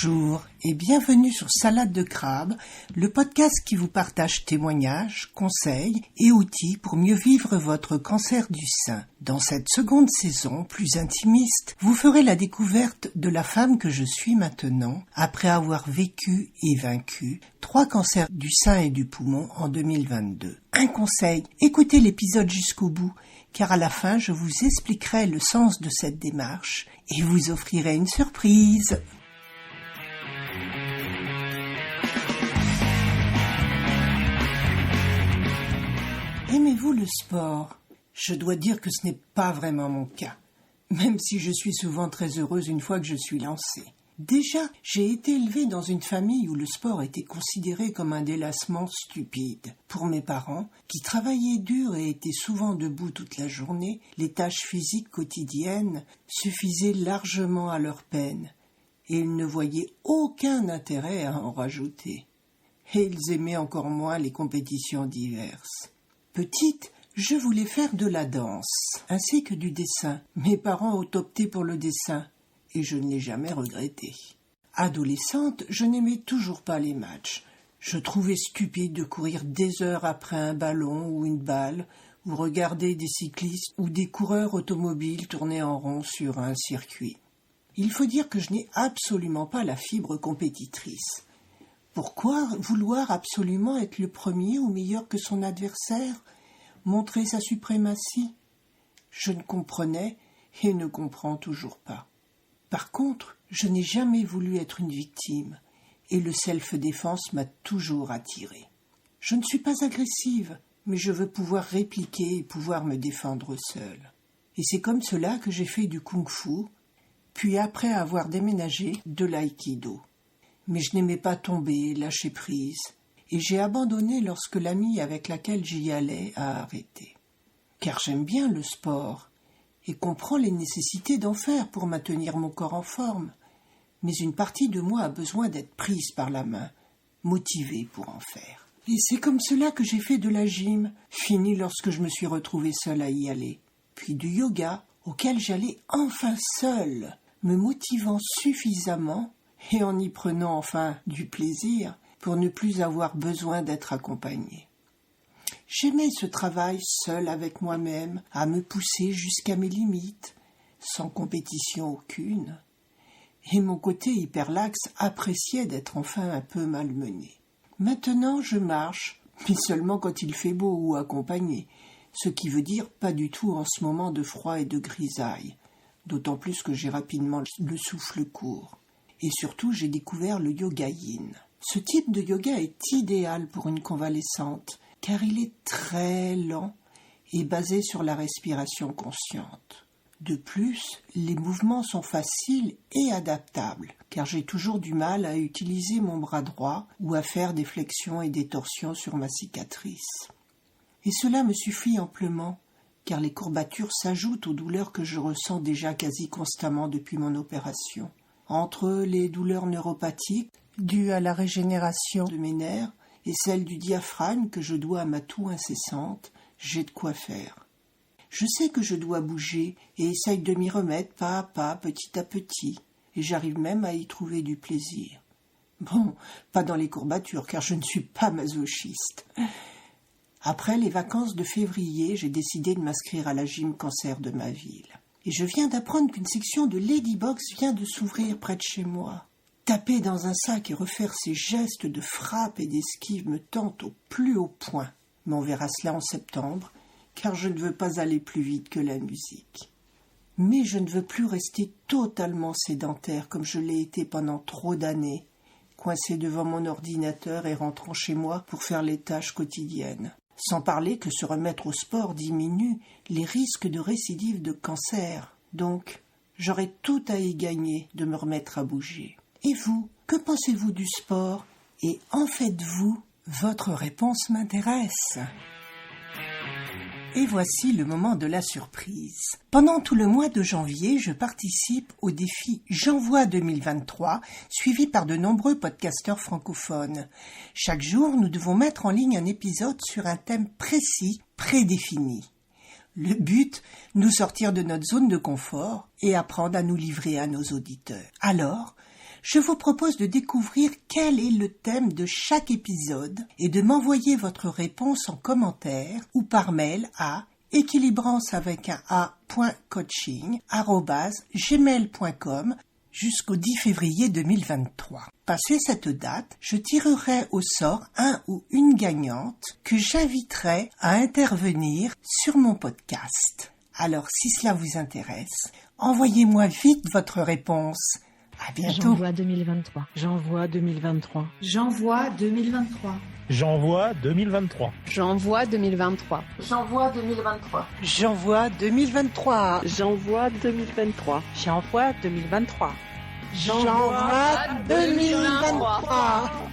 Bonjour et bienvenue sur Salade de crabe, le podcast qui vous partage témoignages, conseils et outils pour mieux vivre votre cancer du sein. Dans cette seconde saison, plus intimiste, vous ferez la découverte de la femme que je suis maintenant, après avoir vécu et vaincu 3 cancers du sein et du poumon en 2022. Un conseil, écoutez l'épisode jusqu'au bout, car à la fin, je vous expliquerai le sens de cette démarche et vous offrirai une surprise. Aimez-vous le sport ? Je dois dire que ce n'est pas vraiment mon cas, même si je suis souvent très heureuse une fois que je suis lancée. Déjà, j'ai été élevée dans une famille où le sport était considéré comme un délassement stupide. Pour mes parents, qui travaillaient dur et étaient souvent debout toute la journée, les tâches physiques quotidiennes suffisaient largement à leur peine, et ils ne voyaient aucun intérêt à en rajouter. Et ils aimaient encore moins les compétitions diverses. Petite, je voulais faire de la danse, ainsi que du dessin. Mes parents ont opté pour le dessin, et je ne l'ai jamais regretté. Adolescente, je n'aimais toujours pas les matchs. Je trouvais stupide de courir des heures après un ballon ou une balle, ou regarder des cyclistes ou des coureurs automobiles tourner en rond sur un circuit. Il faut dire que je n'ai absolument pas la fibre compétitrice. Pourquoi vouloir absolument être le premier ou meilleur que son adversaire, montrer sa suprématie ? Je ne comprenais et ne comprends toujours pas. Par contre, je n'ai jamais voulu être une victime, et le self-défense m'a toujours attirée. Je ne suis pas agressive, mais je veux pouvoir répliquer et pouvoir me défendre seule. Et c'est comme cela que j'ai fait du kung-fu, puis après avoir déménagé, de l'aïkido. Mais je n'aimais pas tomber, lâcher prise, et j'ai abandonné lorsque l'amie avec laquelle j'y allais a arrêté. Car j'aime bien le sport, et comprends les nécessités d'en faire pour maintenir mon corps en forme, mais une partie de moi a besoin d'être prise par la main, motivée pour en faire. Et c'est comme cela que j'ai fait de la gym, fini lorsque je me suis retrouvée seule à y aller, puis du yoga, auquel j'allais enfin seule, me motivant suffisamment et en y prenant enfin du plaisir pour ne plus avoir besoin d'être accompagnée. J'aimais ce travail seul avec moi-même, à me pousser jusqu'à mes limites, sans compétition aucune, et mon côté hyperlaxe appréciait d'être enfin un peu malmené. Maintenant je marche, mais seulement quand il fait beau ou accompagné, ce qui veut dire pas du tout en ce moment de froid et de grisaille, d'autant plus que j'ai rapidement le souffle court. Et surtout, j'ai découvert le yoga yin. Ce type de yoga est idéal pour une convalescente, car il est très lent et basé sur la respiration consciente. De plus, les mouvements sont faciles et adaptables, car j'ai toujours du mal à utiliser mon bras droit ou à faire des flexions et des torsions sur ma cicatrice. Et cela me suffit amplement, car les courbatures s'ajoutent aux douleurs que je ressens déjà quasi constamment depuis mon opération. Entre les douleurs neuropathiques dues à la régénération de mes nerfs et celles du diaphragme que je dois à ma toux incessante, j'ai de quoi faire. Je sais que je dois bouger et essaye de m'y remettre pas à pas, petit à petit, et j'arrive même à y trouver du plaisir. Bon, pas dans les courbatures, car je ne suis pas masochiste. Après les vacances de février, j'ai décidé de m'inscrire à la gym cancer de ma ville. Et je viens d'apprendre qu'une section de Ladybox vient de s'ouvrir près de chez moi. Taper dans un sac et refaire ces gestes de frappe et d'esquive me tentent au plus haut point. Mais on verra cela en septembre, car je ne veux pas aller plus vite que la musique. Mais je ne veux plus rester totalement sédentaire comme je l'ai été pendant trop d'années, coincé devant mon ordinateur et rentrant chez moi pour faire les tâches quotidiennes. Sans parler que se remettre au sport diminue les risques de récidive de cancer. Donc, j'aurais tout à y gagner de me remettre à bouger. Et vous, que pensez-vous du sport ? Et en faites-vous ? Votre réponse m'intéresse. Et voici le moment de la surprise. Pendant tout le mois de janvier, je participe au défi J'envoie 2023, suivi par de nombreux podcasteurs francophones. Chaque jour, nous devons mettre en ligne un épisode sur un thème précis, prédéfini. Le but, nous sortir de notre zone de confort et apprendre à nous livrer à nos auditeurs. Alors, je vous propose de découvrir quel est le thème de chaque épisode et de m'envoyer votre réponse en commentaire ou par mail à équilibrance@coaching@gmail.com jusqu'au 10 février 2023. Passé cette date, je tirerai au sort un ou une gagnante que j'inviterai à intervenir sur mon podcast. Alors, si cela vous intéresse, envoyez-moi vite votre réponse. À bientôt. J'envoie 2023. J'envoie 2023. J'envoie 2023. J'envoie 2023. J'envoie 2023. J'envoie 2023. J'envoie 2023. J'envoie 2023. J'envoie 2023. J'envoie 2023.